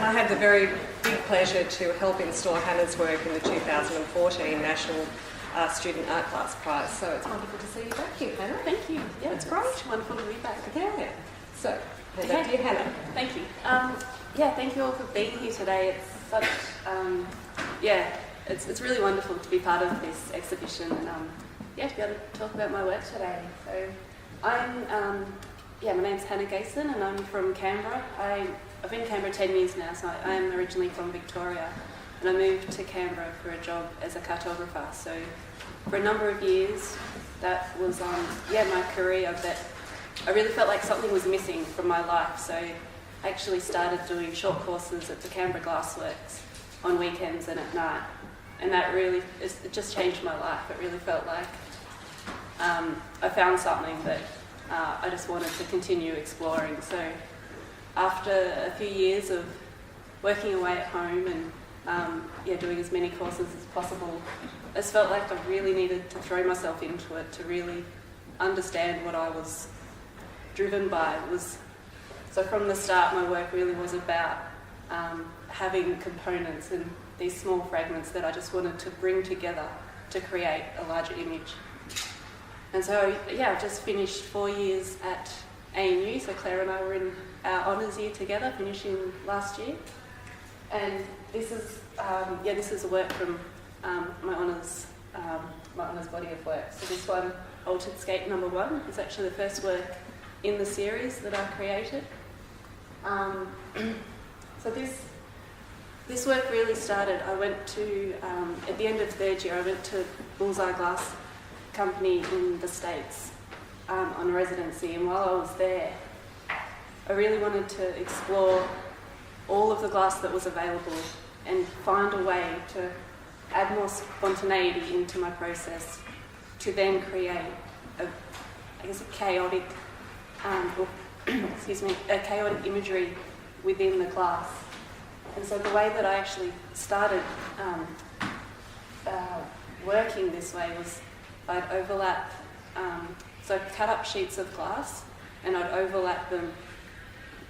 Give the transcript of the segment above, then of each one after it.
I had the very big pleasure to help install Hannah's work in the 2014 National Student Art Class Prize. So it's wonderful to see you back here, Hannah. Thank you. Yeah, That's great. It's wonderful to be back. Yeah. So, hand over to you, Hannah. Thank you. Thank you all for being here today. It's such, it's really wonderful to be part of this exhibition and to be able to talk about my work today. So, my name's Hannah Gason and I'm from Canberra. I've been in Canberra 10 years now, so I am originally from Victoria, and I moved to Canberra for a job as a cartographer. So for a number of years, that was my career, but I really felt like something was missing from my life. So I actually started doing short courses at the Canberra Glassworks on weekends and at night, and that really, it just changed my life. It really felt like I found something that I just wanted to continue exploring. So after a few years of working away at home and doing as many courses as possible, I just felt like I really needed to throw myself into it to really understand what I was driven by. So from the start, my work really was about having components and these small fragments that I just wanted to bring together to create a larger image. And so, I just finished 4 years at ANU, so Claire and I were in our honours year together, finishing last year. And this is a work from my honours body of work. So this one, Altered Scape number 1, is actually the first work in the series that I created. So this work really started, I went to, at the end of third year, I went to Bullseye Glass Company in the States on residency, and while I was there, I really wanted to explore all of the glass that was available and find a way to add more spontaneity into my process to then create a chaotic imagery within the glass. And so the way that I actually started working this way was I'd overlap, so I'd cut up sheets of glass and I'd overlap them,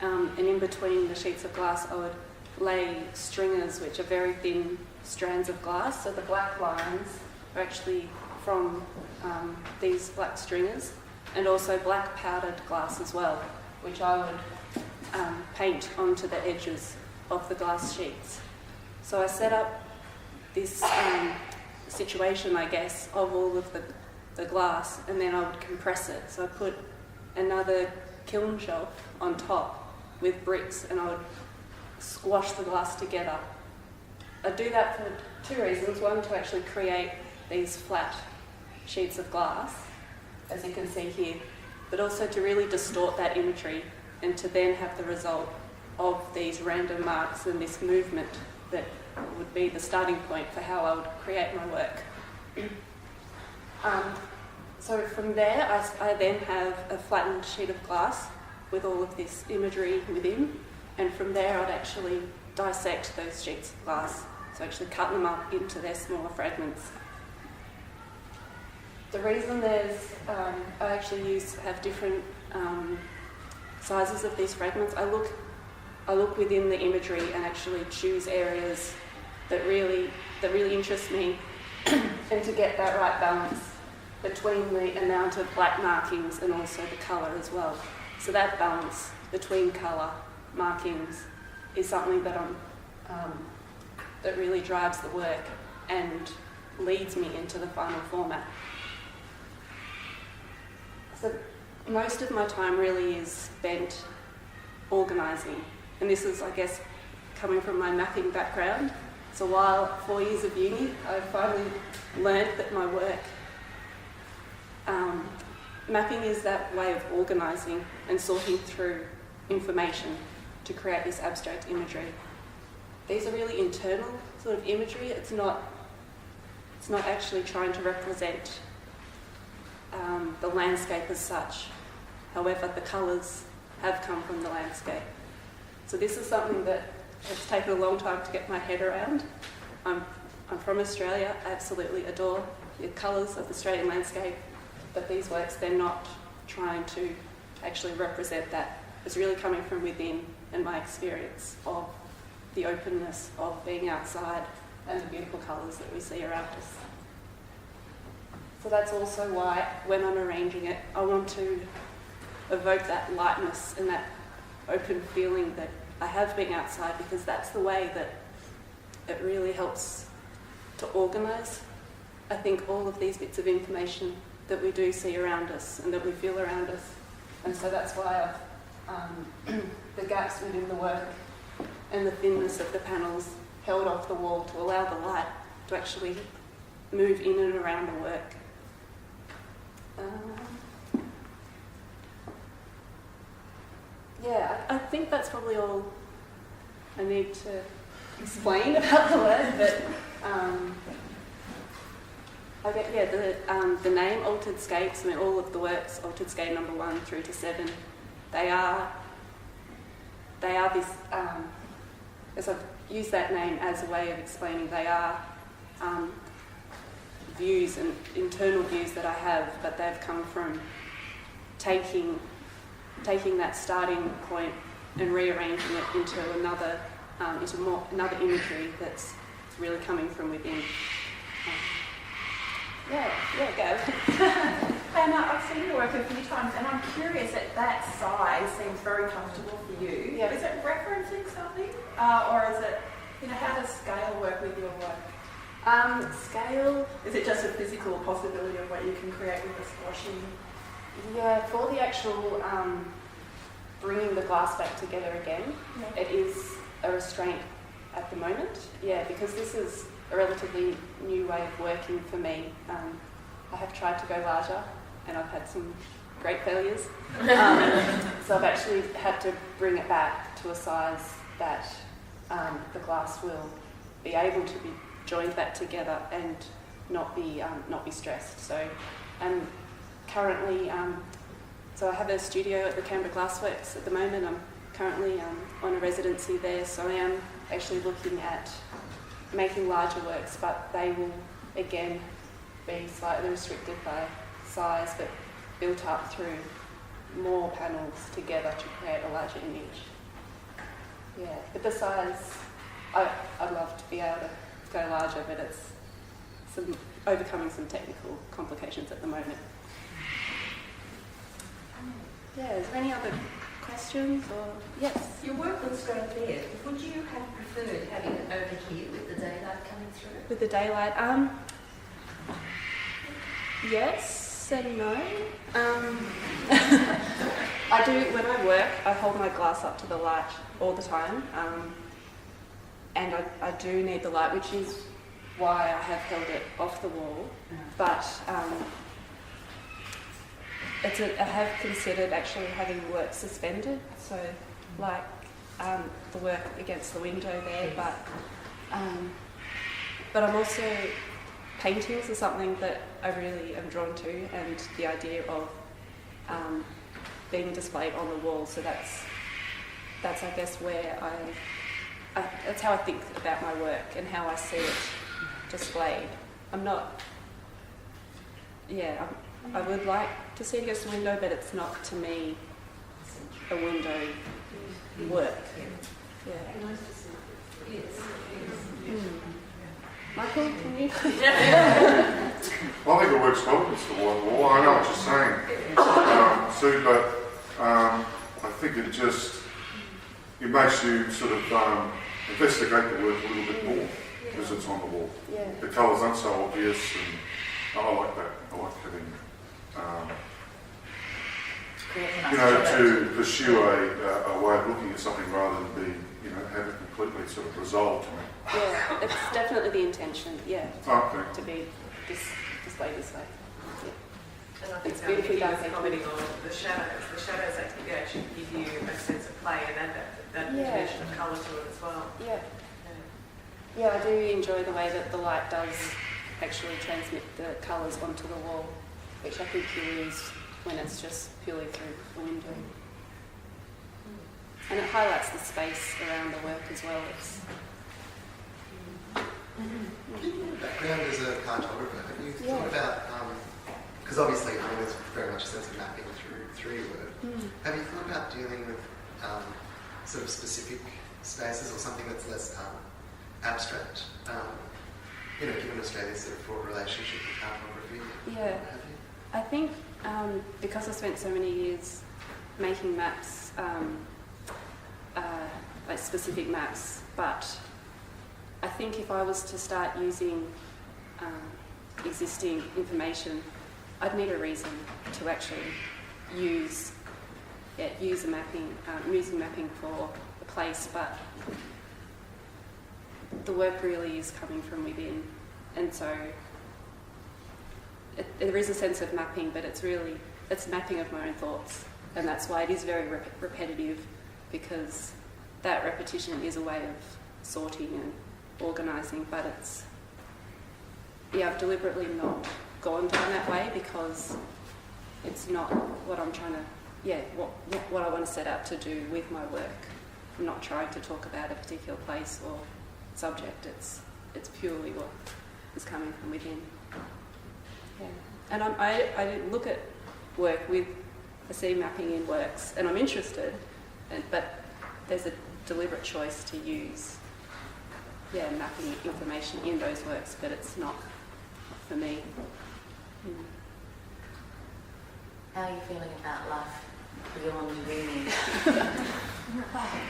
and in between the sheets of glass I would lay stringers, which are very thin strands of glass. So the black lines are actually from these black stringers, and also black powdered glass as well, which I would paint onto the edges of the glass sheets. So I set up this situation, I guess, of all of the glass, and then I would compress it. So I put another kiln shelf on top with bricks, and I would squash the glass together. I do that for two reasons. One, to actually create these flat sheets of glass, as you can see here, but also to really distort that imagery and to then have the result of these random marks and this movement that would be the starting point for how I would create my work. So from there, I then have a flattened sheet of glass with all of this imagery within, and from there I'd actually dissect those sheets of glass, so actually cut them up into their smaller fragments. The reason I actually have different sizes of these fragments, I look within the imagery and actually choose areas that really interest me and to get that right balance between the amount of black markings and also the colour as well. So that balance between colour, markings, is something that that really drives the work and leads me into the final format. So most of my time really is spent organising, and this is, I guess, coming from my mapping background. So while 4 years of uni, I finally learned that my work, mapping is that way of organising and sorting through information to create this abstract imagery. These are really internal sort of imagery. It's not actually trying to represent the landscape as such. However, the colours have come from the landscape. So this is something that has taken a long time to get my head around. I'm from Australia. I absolutely adore the colours of the Australian landscape, but these works, they're not trying to actually represent that. It's really coming from within and my experience of the openness of being outside and the beautiful colours that we see around us. So that's also why, when I'm arranging it, I want to evoke that lightness and that open feeling that I have being outside, because that's the way that it really helps to organise, I think, all of these bits of information that we do see around us and that we feel around us. And so that's why the gaps within the work and the thinness of the panels held off the wall to allow the light to actually move in and around the work. I think that's probably all I need to explain about the work, but the name Altered Scapes, I mean, all of the works, Altered Scape number 1 through to 7, they are this, as I've used that name as a way of explaining, they are views and internal views that I have, but they've come from taking that starting point and rearranging it into another imagery that's really coming from within. Go. Hannah, I've seen your work a few times, and I'm curious that size seems very comfortable for you. Yeah. Is it referencing something, or is it, how does scale work with your work? Scale. Is it just a physical possibility of what you can create with the squashing? Yeah, for the actual bringing the glass back together again, It is a restraint at the moment. Yeah, because this is a relatively new way of working for me. I have tried to go larger, and I've had some great failures. So I've actually had to bring it back to a size that the glass will be able to be joined back together and not be stressed. So, and currently, so I have a studio at the Canberra Glassworks at the moment. I'm currently on a residency there, so I am actually looking at making larger works, but they will again be slightly restricted by size, but built up through more panels together to create a larger image. Yeah, but the size, I'd love to be able to go larger, but it's overcoming some technical complications at the moment. Yeah, is there any other questions or yes? Your work looks great there. Would you have preferred having it over here with the daylight coming through? With the daylight, yes and no. I do, when I work, I hold my glass up to the light all the time, and I do need the light, which is why I have held it off the wall. But I have considered actually having work suspended, so like the work against the window there, but I'm also, paintings are something that I really am drawn to, and the idea of being displayed on the wall, so that's I guess where that's how I think about my work and how I see it displayed. I would like to see it against the window, but it's not, to me, a window work. Yeah. Michael, can you? I think it works well against the white wall. I know what you're saying, Sue, but I think it makes you sort of investigate the work a little bit more because it's on the wall. Yeah. The colours aren't so obvious, and I like that. I like having, to pursue a way of looking at something rather than have it completely sort of resolved to me. Yeah, it's definitely the intention, Okay. to be displayed this way. And I think It's beautifully done. commenting on the shadows. The shadows actually give you a sense of play and add that dimension of colour to it as well. Yeah, I do enjoy the way that the light does actually transmit the colours onto the wall, which I think you lose when it's just purely through the window. And it highlights the space around the work as well. Your background as a cartographer, have you thought about, because obviously there's very much a sense of mapping through your work, have you thought about dealing with sort of specific spaces or something that's less abstract? Given Australia's sort of fraught relationship with cartography. Yeah. What have you? I think because I spent so many years making maps, like specific maps, but I think if I was to start using existing information, I'd need a reason to actually use a mapping, using mapping for the place, but the work really is coming from within, and so there is a sense of mapping, but it's mapping of my own thoughts, and that's why it is very repetitive, because that repetition is a way of sorting and organising, but I've deliberately not gone down that way because it's not what I'm trying to, what I want to set out to do with my work. I'm not trying to talk about a particular place or subject, it's purely what is coming from within. Yeah. And I look at work with, I see mapping in works, and I'm interested, but there's a deliberate choice to use mapping information in those works, but it's not for me. How are you feeling about life beyond uni?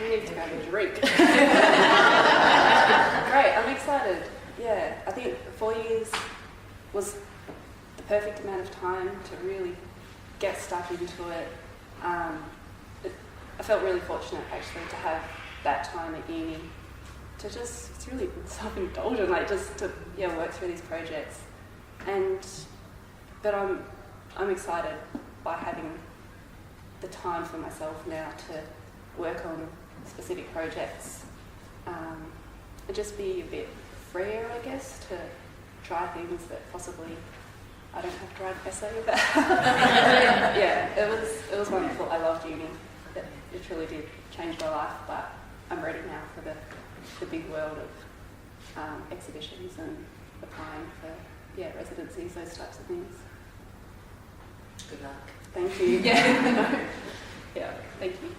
We need to have a drink. Great, I'm excited. Yeah, I think 4 years was the perfect amount of time to really get stuck into it. I felt really fortunate actually to have that time at uni to just, it's really self-indulgent, like just to work through these projects. But I'm excited by having the time for myself now to work on specific projects and just be a bit freer, I guess, to try things that possibly I don't have to write an essay about. It was wonderful. I loved uni. It truly did change my life, but I'm ready now for the big world of exhibitions and applying for residencies, those types of things. Good luck. Thank you. Yeah, thank you.